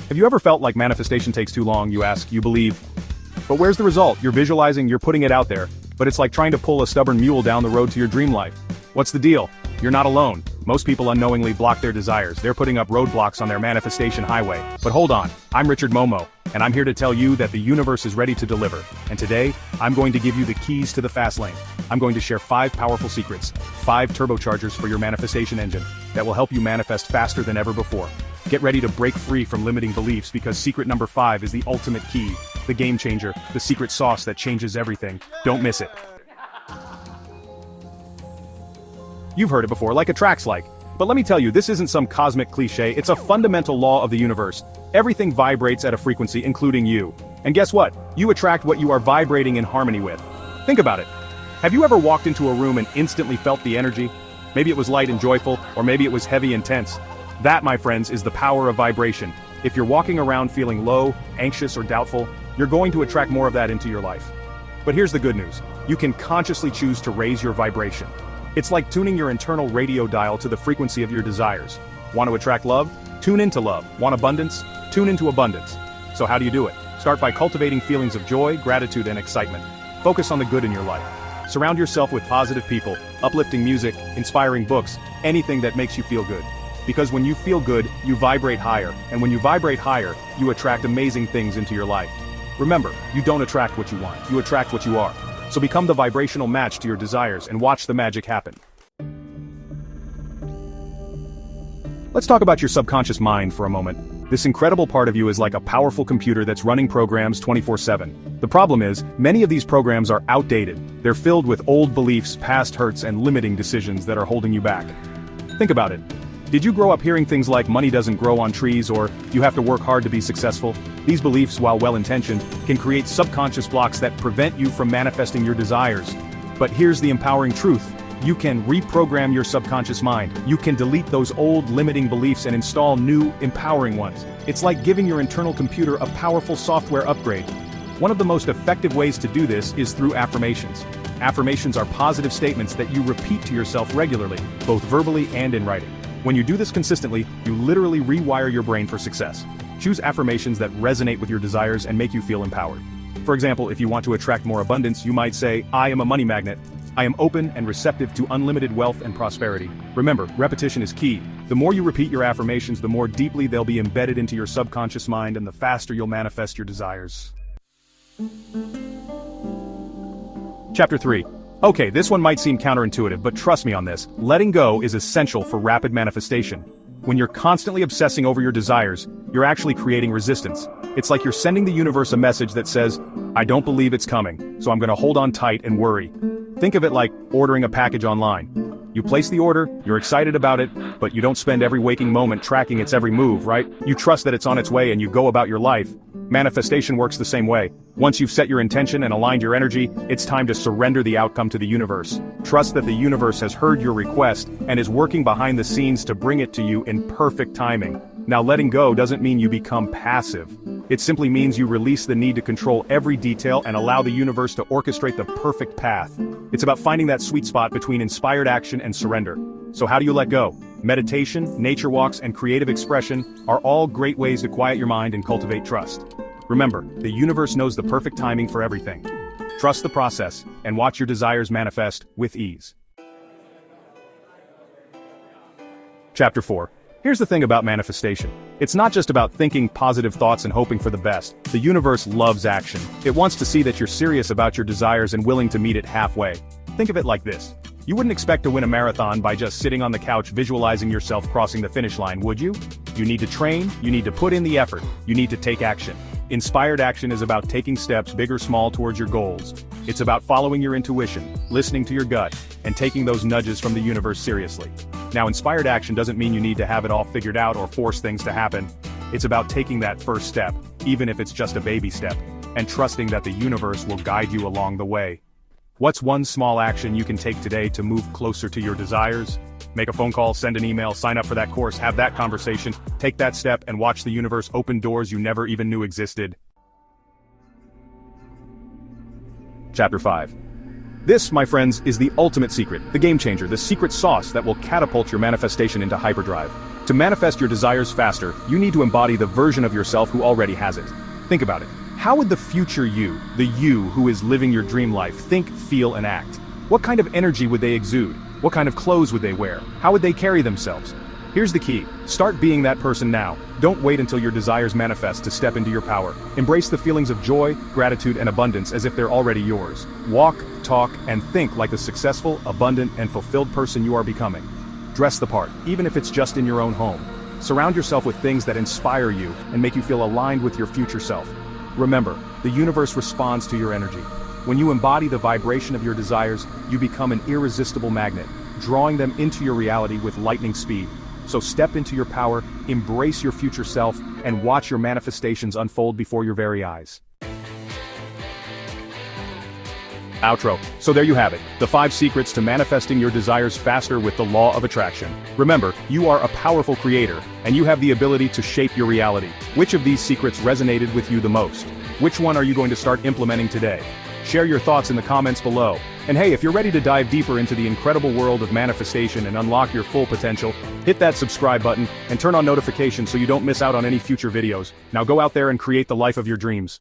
Have you ever felt like manifestation takes too long? You ask, you believe. But where's the result? You're visualizing, you're putting it out there, but it's like trying to pull a stubborn mule down the road to your dream life. What's the deal? You're not alone. Most people unknowingly block their desires. They're putting up roadblocks on their manifestation highway. But hold on, I'm Richard Momo, and I'm here to tell you that the universe is ready to deliver. And today, I'm going to give you the keys to the fast lane. I'm going to share 5 powerful secrets, 5 turbochargers for your manifestation engine that will help you manifest faster than ever before. Get ready to break free from limiting beliefs because secret number 5 is the ultimate key, the game changer, the secret sauce that changes everything. Don't miss it. You've heard it before, like attracts like. But let me tell you, this isn't some cosmic cliche, it's a fundamental law of the universe. Everything vibrates at a frequency, including you. And guess what? You attract what you are vibrating in harmony with. Think about it. Have you ever walked into a room and instantly felt the energy? Maybe it was light and joyful, or maybe it was heavy and tense. That, my friends, is the power of vibration. If you're walking around feeling low, anxious, or doubtful, you're going to attract more of that into your life. But here's the good news. You can consciously choose to raise your vibration. It's like tuning your internal radio dial to the frequency of your desires. Want to attract love? Tune into love. Want abundance? Tune into abundance. So how do you do it? Start by cultivating feelings of joy, gratitude, and excitement. Focus on the good in your life. Surround yourself with positive people, uplifting music, inspiring books, anything that makes you feel good. Because when you feel good, you vibrate higher, and when you vibrate higher, you attract amazing things into your life. Remember, you don't attract what you want, you attract what you are. So become the vibrational match to your desires and watch the magic happen. Let's talk about your subconscious mind for a moment. This incredible part of you is like a powerful computer that's running programs 24/7. The problem is, many of these programs are outdated. They're filled with old beliefs, past hurts, and limiting decisions that are holding you back. Think about it. Did you grow up hearing things like money doesn't grow on trees or you have to work hard to be successful? These beliefs, while well-intentioned, can create subconscious blocks that prevent you from manifesting your desires. But here's the empowering truth. You can reprogram your subconscious mind. You can delete those old limiting beliefs and install new, empowering ones. It's like giving your internal computer a powerful software upgrade. One of the most effective ways to do this is through affirmations. Affirmations are positive statements that you repeat to yourself regularly, both verbally and in writing. When you do this consistently, you literally rewire your brain for success. Choose affirmations that resonate with your desires and make you feel empowered. For example, if you want to attract more abundance, you might say, I am a money magnet. I am open and receptive to unlimited wealth and prosperity. Remember, repetition is key. The more you repeat your affirmations, the more deeply they'll be embedded into your subconscious mind and the faster you'll manifest your desires. Chapter 3. Okay, this one might seem counterintuitive, but trust me on this. Letting go is essential for rapid manifestation. When you're constantly obsessing over your desires, you're actually creating resistance. It's like you're sending the universe a message that says, I don't believe it's coming, so I'm going to hold on tight and worry. Think of it like ordering a package online. You place the order, you're excited about it, but you don't spend every waking moment tracking its every move, right? You trust that it's on its way and you go about your life. Manifestation works the same way. Once you've set your intention and aligned your energy, it's time to surrender the outcome to the universe. Trust that the universe has heard your request and is working behind the scenes to bring it to you in perfect timing. Now, letting go doesn't mean you become passive. It simply means you release the need to control every detail and allow the universe to orchestrate the perfect path. It's about finding that sweet spot between inspired action and surrender. So how do you let go? Meditation, nature walks, and creative expression are all great ways to quiet your mind and cultivate trust. Remember, the universe knows the perfect timing for everything. Trust the process, and watch your desires manifest with ease. Chapter 4. Here's the thing about manifestation. It's not just about thinking positive thoughts and hoping for the best. The universe loves action. It wants to see that you're serious about your desires and willing to meet it halfway. Think of it like this. You wouldn't expect to win a marathon by just sitting on the couch visualizing yourself crossing the finish line, would you? You need to train, you need to put in the effort, you need to take action. Inspired action is about taking steps, big or small, towards your goals. It's about following your intuition, listening to your gut, and taking those nudges from the universe seriously. Now, inspired action doesn't mean you need to have it all figured out or force things to happen. It's about taking that first step, even if it's just a baby step, and trusting that the universe will guide you along the way. What's one small action you can take today to move closer to your desires? Make a phone call, send an email, sign up for that course, have that conversation, take that step, and watch the universe open doors you never even knew existed. Chapter 5. This, my friends, is the ultimate secret, the game changer, the secret sauce that will catapult your manifestation into hyperdrive. To manifest your desires faster, you need to embody the version of yourself who already has it. Think about it. How would the future you, the you who is living your dream life, think, feel, and act? What kind of energy would they exude? What kind of clothes would they wear? How would they carry themselves? Here's the key. Start being that person now. Don't wait until your desires manifest to step into your power. Embrace the feelings of joy, gratitude, and abundance as if they're already yours. Walk, talk, and think like the successful, abundant, and fulfilled person you are becoming. Dress the part, even if it's just in your own home. Surround yourself with things that inspire you and make you feel aligned with your future self. Remember, the universe responds to your energy. When you embody the vibration of your desires, you become an irresistible magnet, drawing them into your reality with lightning speed. So step into your power, embrace your future self, and watch your manifestations unfold before your very eyes. Outro. So there you have it, the 5 secrets to manifesting your desires faster with the law of attraction. Remember, you are a powerful creator, and you have the ability to shape your reality. Which of these secrets resonated with you the most? Which one are you going to start implementing today? Share your thoughts in the comments below. And hey, if you're ready to dive deeper into the incredible world of manifestation and unlock your full potential, hit that subscribe button and turn on notifications so you don't miss out on any future videos. Now go out there and create the life of your dreams.